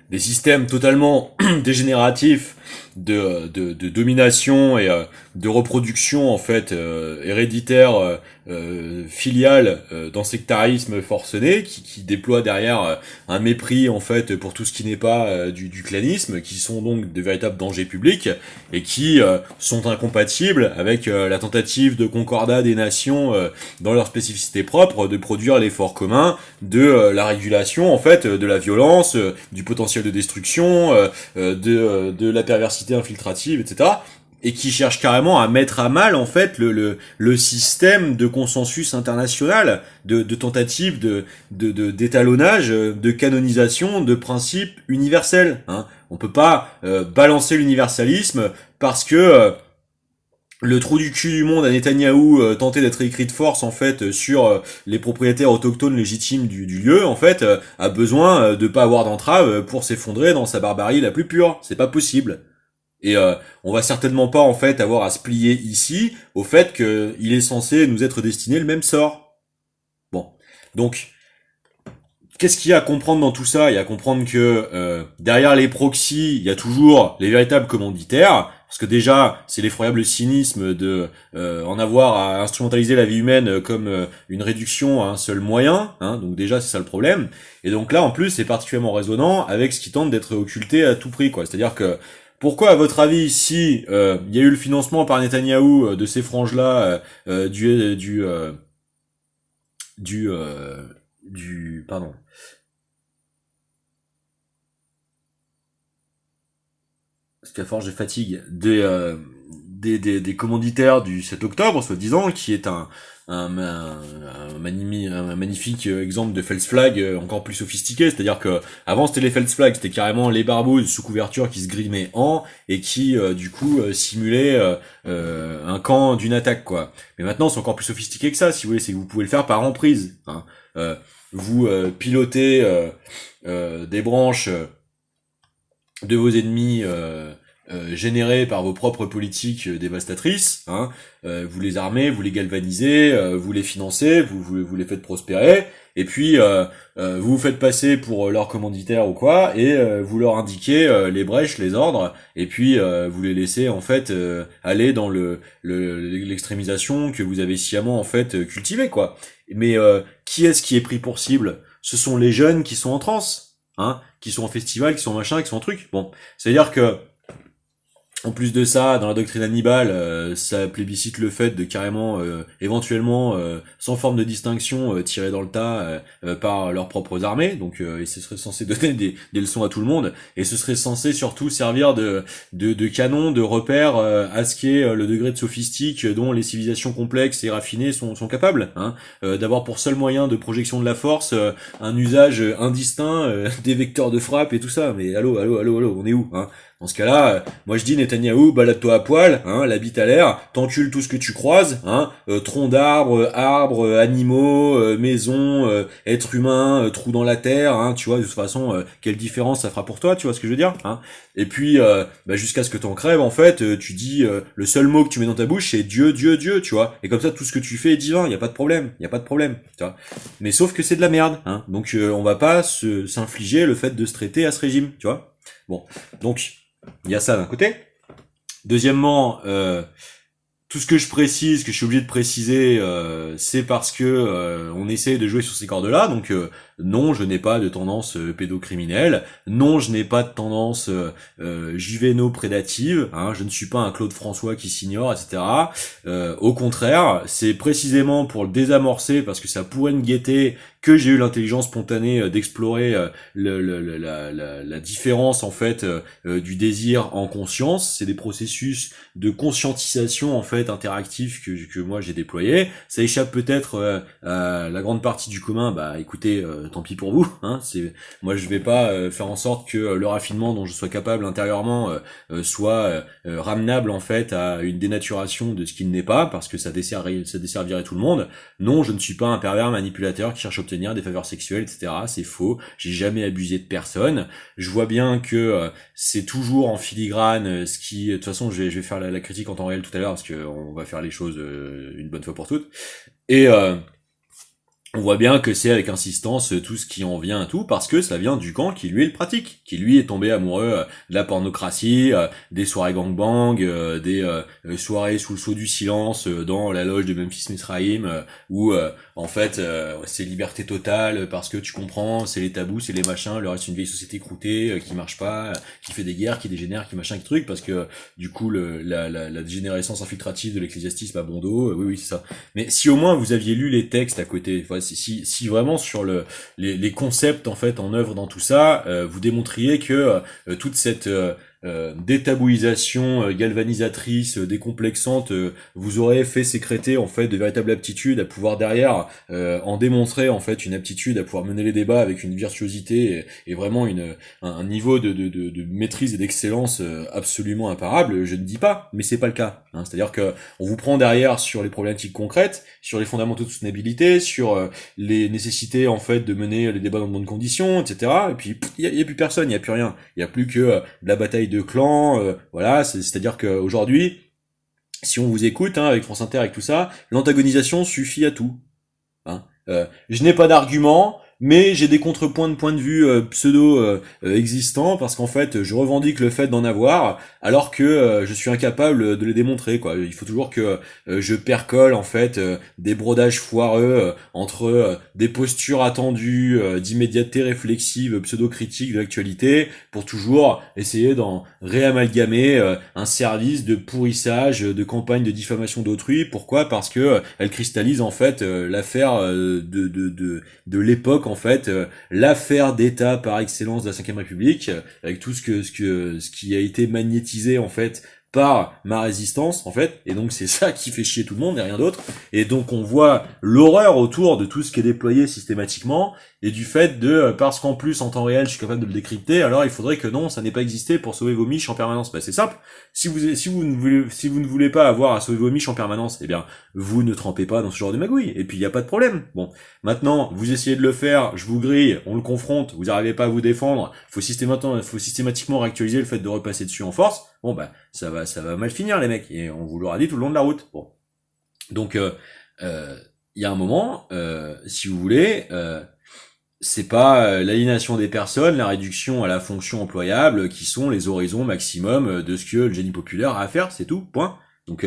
des systèmes totalement dégénératifs de domination et de reproduction en fait héréditaire filiale dans sectarisme forcené qui déploie derrière un mépris en fait pour tout ce qui n'est pas du clanisme, qui sont donc de véritables dangers publics et qui sont incompatibles avec la tentative de concordat des nations dans leur spécificité propre de produire l'effort commun de la régulation en fait de la violence, du potentiel de destruction, de la perversité infiltrative, etc. Et qui cherche carrément à mettre à mal en fait le système de consensus international, de tentative d'étalonnage, de canonisation de principes universels. Hein. On peut pas balancer l'universalisme parce que le trou du cul du monde à Netanyahou tentait d'être écrit de force en fait sur les propriétaires autochtones légitimes du lieu en fait a besoin de pas avoir d'entrave pour s'effondrer dans sa barbarie la plus pure. C'est pas possible. Et on va certainement pas en fait avoir à se plier ici au fait qu'il est censé nous être destiné le même sort. Bon, donc qu'est-ce qu'il y a à comprendre dans tout ça? Il y a à comprendre que derrière les proxys, il y a toujours les véritables commanditaires. Parce que déjà, c'est l'effroyable cynisme de en avoir à instrumentaliser la vie humaine comme une réduction à un seul moyen. Hein, donc déjà, c'est ça le problème. Et donc là, en plus, c'est particulièrement résonnant avec ce qui tente d'être occulté à tout prix, quoi. C'est-à-dire que pourquoi, à votre avis, si il y a eu le financement par Netanyahou de ces franges-là du pardon, parce qu'à force de fatigue, des commanditaires du 7 octobre, soi-disant, qui est un magnifique exemple de false flag encore plus sophistiqué, c'est-à-dire que avant c'était les false flags, c'était carrément les barbouzes sous couverture qui se grimaient en et qui du coup simulaient un camp d'une attaque quoi. Mais maintenant c'est encore plus sophistiqué que ça, si vous voulez, c'est que vous pouvez le faire par emprise. Hein. Vous pilotez des branches de vos ennemis générés par vos propres politiques dévastatrices, hein, vous les armez, vous les galvanisez, vous les financez, vous les faites prospérer, et puis vous vous faites passer pour leurs commanditaires ou quoi, et vous leur indiquez les brèches, les ordres, et puis vous les laissez en fait aller dans l'extrémisation que vous avez sciemment en fait cultivée quoi. Mais qui est-ce qui est pris pour cible? Ce sont les jeunes qui sont en transe, hein, qui sont en festival, qui sont machin, qui sont en truc. Bon, c'est-à-dire que en plus de ça, dans la doctrine Hannibal, ça plébiscite le fait de carrément, éventuellement, sans forme de distinction, tirer dans le tas par leurs propres armées. Donc, et ce serait censé donner des leçons à tout le monde. Et ce serait censé surtout servir de canon, de repère à ce qu'est le degré de sophistique dont les civilisations complexes et raffinées sont capables. Hein, d'avoir pour seul moyen de projection de la force un usage indistinct des vecteurs de frappe et tout ça. Mais allô, on est où hein? Dans ce cas-là, moi je dis Netanyahou, balade-toi à poil, hein, la bite à l'air, t'encules tout ce que tu croises, hein, troncs d'arbres, arbres, animaux, maisons, êtres humains, trous dans la terre, hein, tu vois, de toute façon, quelle différence ça fera pour toi, tu vois ce que je veux dire, hein. Et puis, jusqu'à ce que t'en crèves, en fait, tu dis, le seul mot que tu mets dans ta bouche, c'est Dieu, Dieu, Dieu, tu vois. Et comme ça, tout ce que tu fais est divin, y a pas de problème, tu vois. Mais sauf que c'est de la merde, hein. Donc, on va pas s'infliger le fait de se traiter à ce régime, tu vois. Bon, donc il y a ça d'un côté. Deuxièmement, tout ce que je précise, que je suis obligé de préciser, c'est parce que on essaie de jouer sur ces cordes-là. Donc non, je n'ai pas de tendance pédocriminelle. Non, je n'ai pas de tendance juvéno-prédative. Hein, je ne suis pas un Claude François qui s'ignore, etc. Au contraire, c'est précisément pour le désamorcer, parce que ça pourrait me guetter, que j'ai eu l'intelligence spontanée d'explorer la différence en fait du désir en conscience. C'est des processus de conscientisation en fait interactifs que moi j'ai déployés. Ça échappe peut-être à la grande partie du commun. Bah écoutez, tant pis pour vous. Hein, moi je vais pas faire en sorte que le raffinement dont je sois capable intérieurement soit ramenable en fait à une dénaturation de ce qu'il n'est pas, parce que ça desservirait tout le monde. Non, je ne suis pas un pervers manipulateur qui cherche à obtenir des faveurs sexuelles, etc. C'est faux. J'ai jamais abusé de personne. Je vois bien que c'est toujours en filigrane ce qui... De toute façon, je vais faire la critique en temps réel tout à l'heure, parce qu'on va faire les choses une bonne fois pour toutes. Et on voit bien que c'est avec insistance tout ce qui en vient à tout, parce que ça vient du camp qui lui le pratique, qui lui est tombé amoureux de la pornocratie, des soirées gangbang, des soirées sous le sceau du silence dans la loge de Memphis Mizraïm, où en fait c'est liberté totale, parce que tu comprends, c'est les tabous, c'est les machins, le reste c'est une vieille société croûtée qui marche pas, qui fait des guerres, qui dégénère, qui machin, qui truc, parce que du coup la dégénérescence infiltrative de l'ecclésiastisme a bon dos, oui c'est ça. Mais si au moins vous aviez lu les textes à côté, enfin, si vraiment sur les concepts en fait en œuvre dans tout ça, vous démontriez que toute cette détabouisation galvanisatrice, décomplexante, vous aurez fait sécréter en fait de véritables aptitudes à pouvoir derrière en démontrer en fait une aptitude à pouvoir mener les débats avec une virtuosité et vraiment un niveau de maîtrise et d'excellence absolument imparable. Je ne dis pas, mais c'est pas le cas. Hein. C'est-à-dire que on vous prend derrière sur les problématiques concrètes, sur les fondamentaux de soutenabilité, sur les nécessités en fait de mener les débats dans de bonnes conditions, etc. Et puis il y a plus personne, il y a plus rien, il y a plus que de la bataille de clans, voilà. C'est-à-dire qu'aujourd'hui, si on vous écoute hein, avec France Inter, avec tout ça, l'antagonisation suffit à tout. Hein. Je n'ai pas d'argument, mais j'ai des contrepoints de point de vue pseudo existants parce qu'en fait je revendique le fait d'en avoir alors que je suis incapable de les démontrer quoi. Il faut toujours que je percole en fait des brodages foireux entre des postures attendues d'immédiateté réflexive pseudo-critique de l'actualité pour toujours essayer d'en réamalgamer un service de pourrissage de campagne de diffamation d'autrui. Pourquoi? Parce que elle cristallise en fait l'affaire de l'époque en fait, l'affaire d'État par excellence de la Ve République, avec tout ce qui a été magnétisé en fait par ma résistance en fait, et donc c'est ça qui fait chier tout le monde et rien d'autre, et donc on voit l'horreur autour de tout ce qui est déployé systématiquement, et du fait de, parce qu'en plus en temps réel je suis capable de le décrypter, alors il faudrait que non, ça n'ait pas existé pour sauver vos miches en permanence. Bah c'est simple, si vous ne voulez pas avoir à sauver vos miches en permanence, eh bien vous ne trempez pas dans ce genre de magouille, et puis il y a pas de problème. Bon, maintenant vous essayez de le faire, je vous grille, on le confronte, vous n'arrivez pas à vous défendre, faut systématiquement réactualiser le fait de repasser dessus en force. Bon bah ça va mal finir les mecs, et on vous l'aura dit tout le long de la route. Bon, donc il y a un moment, si vous voulez, c'est pas l'aliénation des personnes, la réduction à la fonction employable qui sont les horizons maximum de ce que le génie populaire a à faire, c'est tout, point. Donc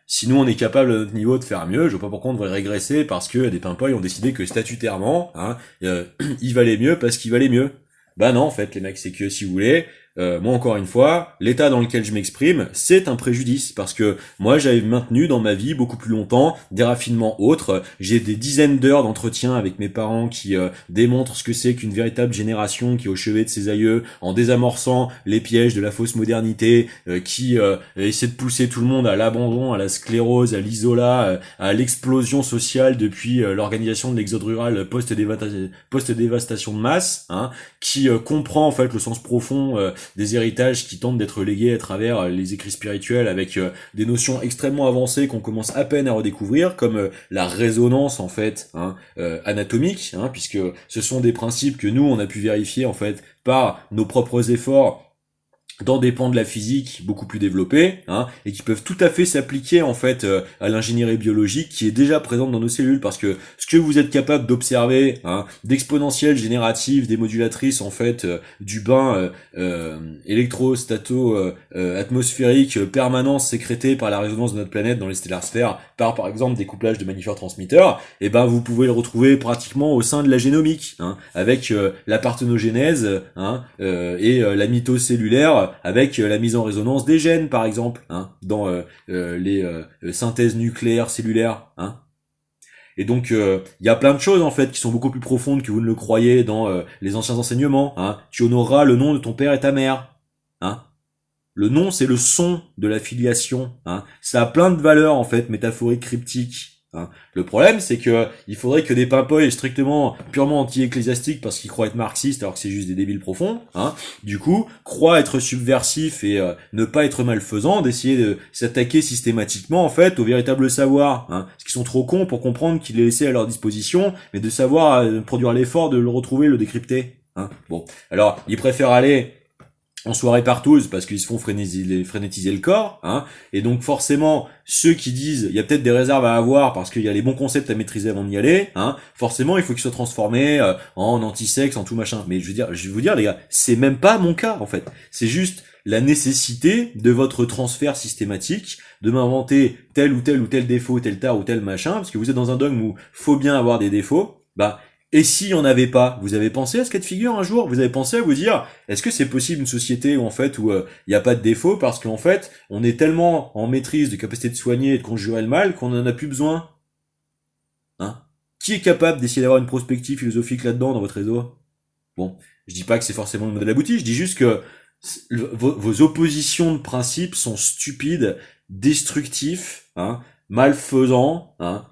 si nous on est capable à notre niveau de faire mieux, je vois pas pourquoi on devrait régresser parce que des pimpoils ont décidé que statutairement, hein, il valait mieux parce qu'il valait mieux. Bah non en fait les mecs, c'est que si vous voulez, moi encore une fois, l'état dans lequel je m'exprime, c'est un préjudice, parce que moi j'avais maintenu dans ma vie beaucoup plus longtemps des raffinements autres, j'ai des dizaines d'heures d'entretien avec mes parents qui démontrent ce que c'est qu'une véritable génération qui est au chevet de ses aïeux, en désamorçant les pièges de la fausse modernité, qui essaie de pousser tout le monde à l'abandon, à la sclérose, à l'isolat, à l'explosion sociale depuis l'organisation de l'exode rural post-dévastation de masse, hein, qui comprend en fait le sens profond des héritages qui tentent d'être légués à travers les écrits spirituels avec des notions extrêmement avancées qu'on commence à peine à redécouvrir, comme la résonance en fait hein, anatomique, hein, puisque ce sont des principes que nous on a pu vérifier en fait par nos propres efforts dans des pans de la physique beaucoup plus développés, hein, et qui peuvent tout à fait s'appliquer en fait à l'ingénierie biologique qui est déjà présente dans nos cellules, parce que ce que vous êtes capable d'observer, hein, d'exponentielles génératives, démodulatrices en fait du bain électrostato atmosphérique permanent sécrété par la résonance de notre planète dans les stellar sphères, par exemple des couplages de magnifères transmetteurs, et ben vous pouvez le retrouver pratiquement au sein de la génomique, hein, avec la parthénogénèse, hein, et la mitose cellulaire avec la mise en résonance des gènes par exemple, hein, dans les synthèses nucléaires cellulaires, hein. Et donc il y a plein de choses en fait qui sont beaucoup plus profondes que vous ne le croyez dans les anciens enseignements, hein. Tu honoreras le nom de ton père et ta mère, hein. Le nom c'est le son de la filiation, hein. Ça a plein de valeurs en fait métaphoriques, cryptiques. Hein. Le problème, c'est que il faudrait que des pimpolles strictement, purement anti-ecclésiastiques parce qu'ils croient être marxistes alors que c'est juste des débiles profonds, hein, du coup, croient être subversifs et ne pas être malfaisants, d'essayer de s'attaquer systématiquement en fait au véritable savoir, hein, parce qu'ils sont trop cons pour comprendre qu'il est laissé à leur disposition, mais de savoir produire l'effort de le retrouver, le décrypter. Hein. Bon, alors ils préfèrent aller en soirée partouze parce qu'ils se font frénétiser le corps, hein, et donc forcément ceux qui disent il y a peut-être des réserves à avoir parce qu'il y a les bons concepts à maîtriser avant d'y aller, hein, forcément il faut qu'ils soient transformés en anti-sexe, en tout machin. Mais je vais vous dire les gars, c'est même pas mon cas en fait. C'est juste la nécessité de votre transfert systématique, de m'inventer tel ou tel ou tel défaut, tel tard ou tel machin, parce que vous êtes dans un dogme où faut bien avoir des défauts, bah et s'il y en avait pas, vous avez pensé à ce cas de figure un jour? Vous avez pensé à vous dire, est-ce que c'est possible une société où en fait où il n'y a pas de défaut parce qu'en fait on est tellement en maîtrise de capacité de soigner et de conjurer le mal qu'on en a plus besoin, hein? Qui est capable d'essayer d'avoir une prospective philosophique là-dedans dans votre réseau? Bon, je dis pas que c'est forcément le modèle abouti, je dis juste que vos oppositions de principe sont stupides, destructifs, hein, malfaisants, hein,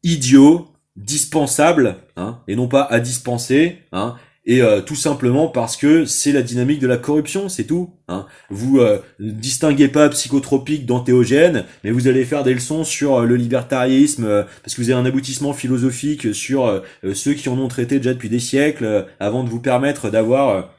idiots, dispensables, hein, et non pas à dispenser, hein, et tout simplement parce que c'est la dynamique de la corruption, c'est tout, hein. Vous ne distinguez pas psychotropique d'antéogène, mais vous allez faire des leçons sur le libertarisme parce que vous avez un aboutissement philosophique sur ceux qui en ont traité déjà depuis des siècles avant de vous permettre d'avoir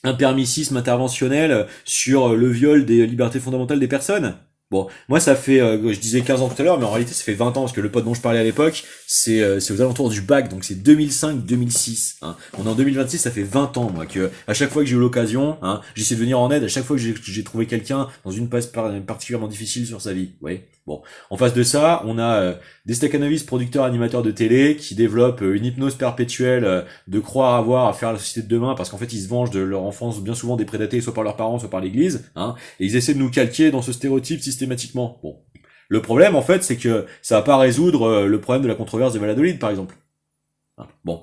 un permissisme interventionnel sur le viol des libertés fondamentales des personnes. Bon, moi ça fait, je disais 15 ans tout à l'heure, mais en réalité ça fait 20 ans, parce que le pote dont je parlais à l'époque, c'est aux alentours du bac, donc c'est 2005-2006. Hein. On est en 2026, ça fait 20 ans, moi, que à chaque fois que j'ai eu l'occasion, hein, j'essaie de venir en aide, à chaque fois que j'ai trouvé quelqu'un dans une passe particulièrement difficile sur sa vie. Ouais. Bon, en face de ça, on a des stakhanovistes producteurs animateurs de télé qui développent une hypnose perpétuelle de croire avoir à faire la société de demain parce qu'en fait ils se vengent de leur enfance bien souvent déprédatée soit par leurs parents soit par l'église, hein, et ils essaient de nous calquer dans ce stéréotype systématiquement. Bon, le problème en fait c'est que ça va pas résoudre le problème de la controverse de Valladolid par exemple. Hein. Bon,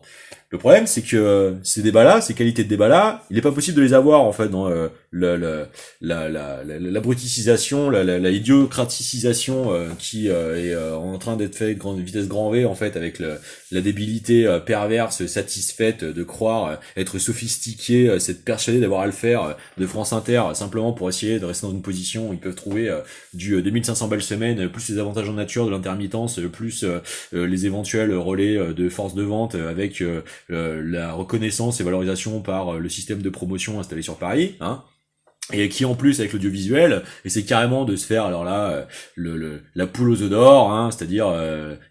le problème c'est que ces débats-là, ces qualités de débats-là, il est pas possible de les avoir en fait dans l'abrutisation, la idiocraticisation qui est en train d'être faite grande vitesse grand V en fait avec la débilité perverse satisfaite de croire être sophistiqué, s'être persuadé d'avoir à le faire de France Inter simplement pour essayer de rester dans une position où ils peuvent trouver du 2500 balles semaine plus les avantages en nature de l'intermittence plus les éventuels relais de force de vente avec la reconnaissance et valorisation par le système de promotion installé sur Paris, hein, et qui en plus avec l'audiovisuel essaie carrément de se faire alors là la poule aux œufs d'or, hein, c'est-à-dire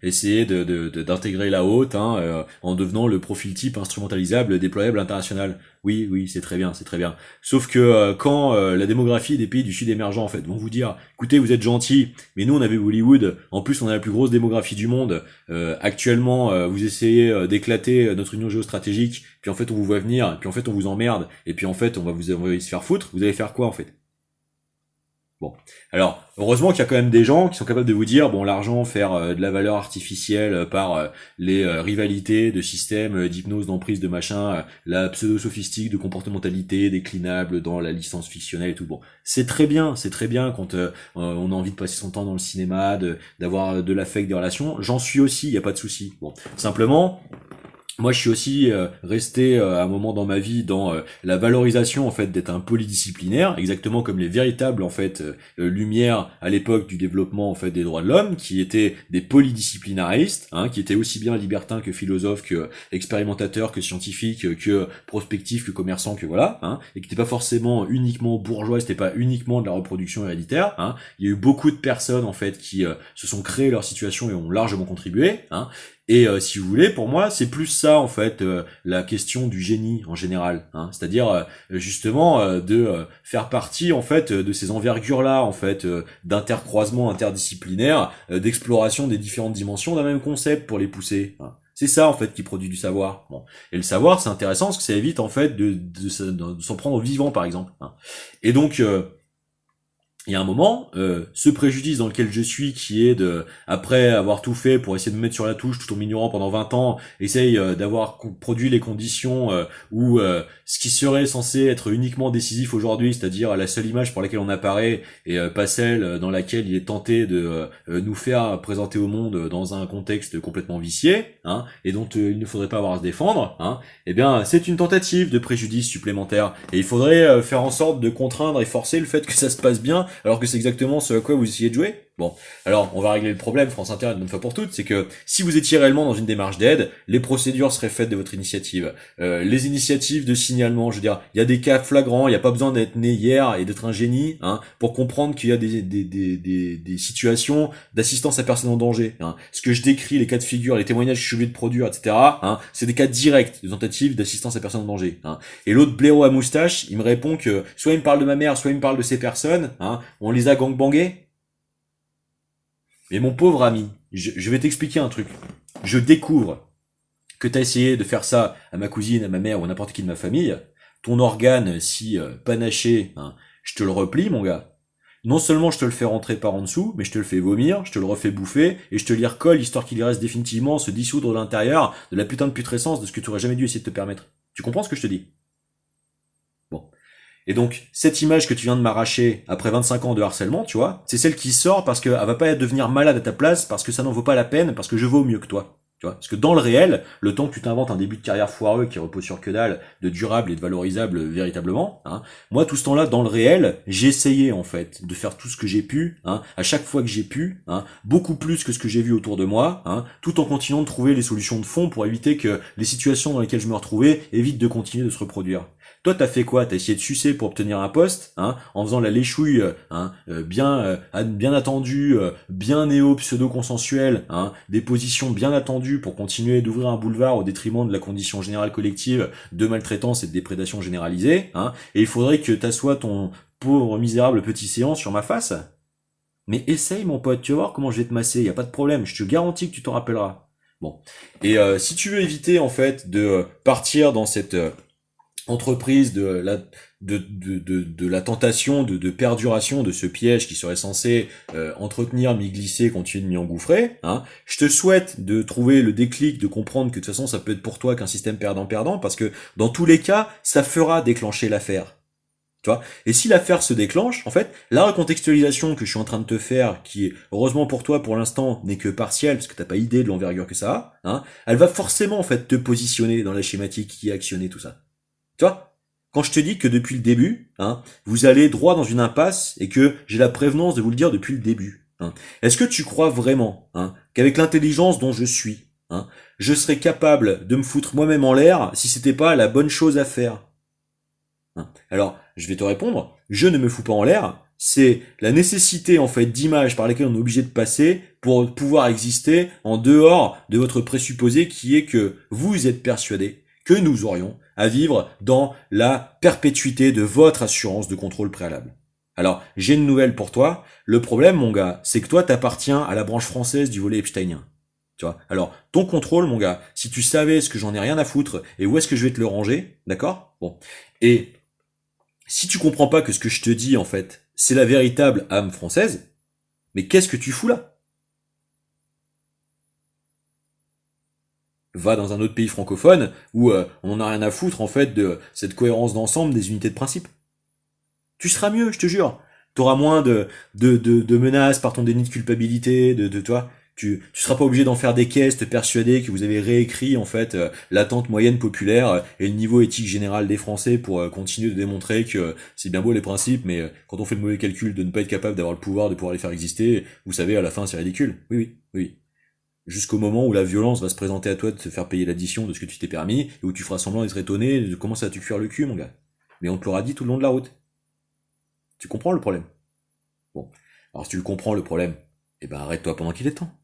essayer d'intégrer la haute, hein, en devenant le profil type instrumentalisable déployable international. Oui, c'est très bien, c'est très bien. Sauf que quand la démographie des pays du sud émergent en fait vont vous dire écoutez, vous êtes gentils, mais nous on avait Hollywood, en plus on a la plus grosse démographie du monde, actuellement vous essayez d'éclater notre union géostratégique, puis en fait on vous voit venir, puis en fait on vous emmerde, et puis en fait on va se faire foutre, vous allez faire quoi en fait? Bon, alors heureusement qu'il y a quand même des gens qui sont capables de vous dire bon, l'argent faire de la valeur artificielle par les rivalités de systèmes d'hypnose, d'emprise, de machin, la pseudo sophistique de comportementalité déclinable dans la licence fictionnelle et tout. Bon, c'est très bien quand on a envie de passer son temps dans le cinéma, d'avoir de l'affect, des relations. J'en suis aussi, y a pas de souci. Bon, simplement. Moi, je suis aussi resté à un moment dans ma vie dans la valorisation en fait d'être un polydisciplinaire, exactement comme les véritables en fait lumières à l'époque du développement en fait des droits de l'homme, qui étaient des polydisciplinaristes, hein, qui étaient aussi bien libertins que philosophes, que expérimentateurs, que scientifiques, que prospectifs, que commerçants, que voilà, hein, et qui n'étaient pas forcément uniquement bourgeois, c'était pas uniquement de la reproduction héréditaire. Hein. Il y a eu beaucoup de personnes en fait qui se sont créées leur situation et ont largement contribué. Hein. Et si vous voulez, pour moi, c'est plus ça en fait la question du génie en général, hein. C'est-à-dire justement de faire partie en fait de ces envergures-là en fait d'intercroisement interdisciplinaire, d'exploration des différentes dimensions d'un même concept pour les pousser. Hein. C'est ça en fait qui produit du savoir. Bon, et le savoir c'est intéressant parce que ça évite en fait de s'en prendre au vivant par exemple. Hein. Et donc il y a un moment, ce préjudice dans lequel je suis, qui est de, après avoir tout fait pour essayer de me mettre sur la touche tout en m'ignorant pendant 20 ans, essaye d'avoir produit les conditions où ce qui serait censé être uniquement décisif aujourd'hui, c'est-à-dire la seule image pour laquelle on apparaît, et pas celle dans laquelle il est tenté de nous faire présenter au monde dans un contexte complètement vicié, hein, et dont il ne faudrait pas avoir à se défendre, hein, eh bien c'est une tentative de préjudice supplémentaire. Et il faudrait faire en sorte de contraindre et forcer le fait que ça se passe bien, alors que c'est exactement ce à quoi vous essayez de jouer. Bon, alors on va régler le problème, France Inter, une bonne fois pour toutes, c'est que si vous étiez réellement dans une démarche d'aide, les procédures seraient faites de votre initiative. Les initiatives de signalement, je veux dire, il y a des cas flagrants, il n'y a pas besoin d'être né hier et d'être un génie pour comprendre qu'il y a des situations d'assistance à personne en danger. Ce que je décris, les cas de figure, les témoignages que je suis obligé de produire, etc., c'est des cas directs de tentatives d'assistance à personne en danger. Et l'autre blaireau à moustache, il me répond que soit il me parle de ma mère, soit il me parle de ces personnes, on les a gangbangés. Mais mon pauvre ami, je vais t'expliquer un truc. Je découvre que t'as essayé de faire ça à ma cousine, à ma mère ou à n'importe qui de ma famille. Ton organe, si panaché, je te le replie, mon gars. Non seulement je te le fais rentrer par en dessous, mais je te le fais vomir, je te le refais bouffer, et je te l'y recolle, histoire qu'il y reste définitivement se dissoudre de l'intérieur de la putain de putrescence de ce que tu aurais jamais dû essayer de te permettre. Tu comprends ce que je te dis? Bon. Et donc, cette image que tu viens de m'arracher après 25 ans de harcèlement, tu vois, c'est celle qui sort parce qu'elle va pas devenir malade à ta place, parce que ça n'en vaut pas la peine, parce que je vaux mieux que toi. Tu vois, parce que dans le réel, le temps que tu t'inventes un début de carrière foireux qui repose sur que dalle, de durable et de valorisable véritablement, moi tout ce temps-là, dans le réel, j'ai essayé en fait de faire tout ce que j'ai pu, à chaque fois que j'ai pu, beaucoup plus que ce que j'ai vu autour de moi, tout en continuant de trouver les solutions de fond pour éviter que les situations dans lesquelles je me retrouvais évitent de continuer de se reproduire. Toi, t'as fait quoi? T'as essayé de sucer pour obtenir un poste, en faisant la léchouille, bien attendue, bien néo-pseudo-consensuelle, des positions bien attendues pour continuer d'ouvrir un boulevard au détriment de la condition générale collective de maltraitance et de déprédation généralisée, et il faudrait que t'assoies ton pauvre misérable petit séant sur ma face. Mais essaye, mon pote, tu vas voir comment je vais te masser, y a pas de problème, je te garantis que tu t'en rappelleras. Bon. Et si tu veux éviter, en fait, de partir dans cette entreprise de la tentation de perduration de ce piège qui serait censé entretenir, m'y glisser, continuer de m'y engouffrer, je te souhaite de trouver le déclic, de comprendre que de toute façon ça peut être pour toi qu'un système perdant-perdant, parce que dans tous les cas, ça fera déclencher l'affaire. Tu vois. Et si l'affaire se déclenche, en fait, la recontextualisation que je suis en train de te faire, qui heureusement pour toi pour l'instant n'est que partielle, parce que t'as pas idée de l'envergure que ça a, elle va forcément en fait te positionner dans la schématique qui a actionné tout ça. Tu vois, quand je te dis que depuis le début, vous allez droit dans une impasse et que j'ai la prévenance de vous le dire depuis le début. Est-ce que tu crois vraiment qu'avec l'intelligence dont je suis, je serais capable de me foutre moi-même en l'air si c'était pas la bonne chose à faire? Alors, je vais te répondre, je ne me fous pas en l'air, c'est la nécessité en fait d'images par lesquelles on est obligé de passer pour pouvoir exister en dehors de votre présupposé qui est que vous êtes persuadé que nous aurions à vivre dans la perpétuité de votre assurance de contrôle préalable. Alors, j'ai une nouvelle pour toi. Le problème, mon gars, c'est que toi, t'appartiens à la branche française du volet epsteinien. Tu vois. Alors, ton contrôle, mon gars, si tu savais ce que j'en ai rien à foutre et où est-ce que je vais te le ranger, d'accord? Bon. Et si tu comprends pas que ce que je te dis, en fait, c'est la véritable âme française, mais qu'est-ce que tu fous là? Va dans un autre pays francophone où on en a rien à foutre en fait de cette cohérence d'ensemble des unités de principe. Tu seras mieux, je te jure. T'auras moins de menaces par ton déni de culpabilité, de toi. Tu seras pas obligé d'en faire des caisses, te persuader que vous avez réécrit en fait l'attente moyenne populaire et le niveau éthique général des Français pour continuer de démontrer que c'est bien beau les principes, mais quand on fait le mauvais calcul de ne pas être capable d'avoir le pouvoir de pouvoir les faire exister, vous savez à la fin c'est ridicule. Oui, oui, oui. Jusqu'au moment où la violence va se présenter à toi de te faire payer l'addition de ce que tu t'es permis, et où tu feras semblant d'être étonné de comment ça va te cuire le cul, mon gars. Mais on te l'aura dit tout le long de la route. Tu comprends le problème? Bon. Alors si tu le comprends le problème, eh ben arrête-toi pendant qu'il est temps.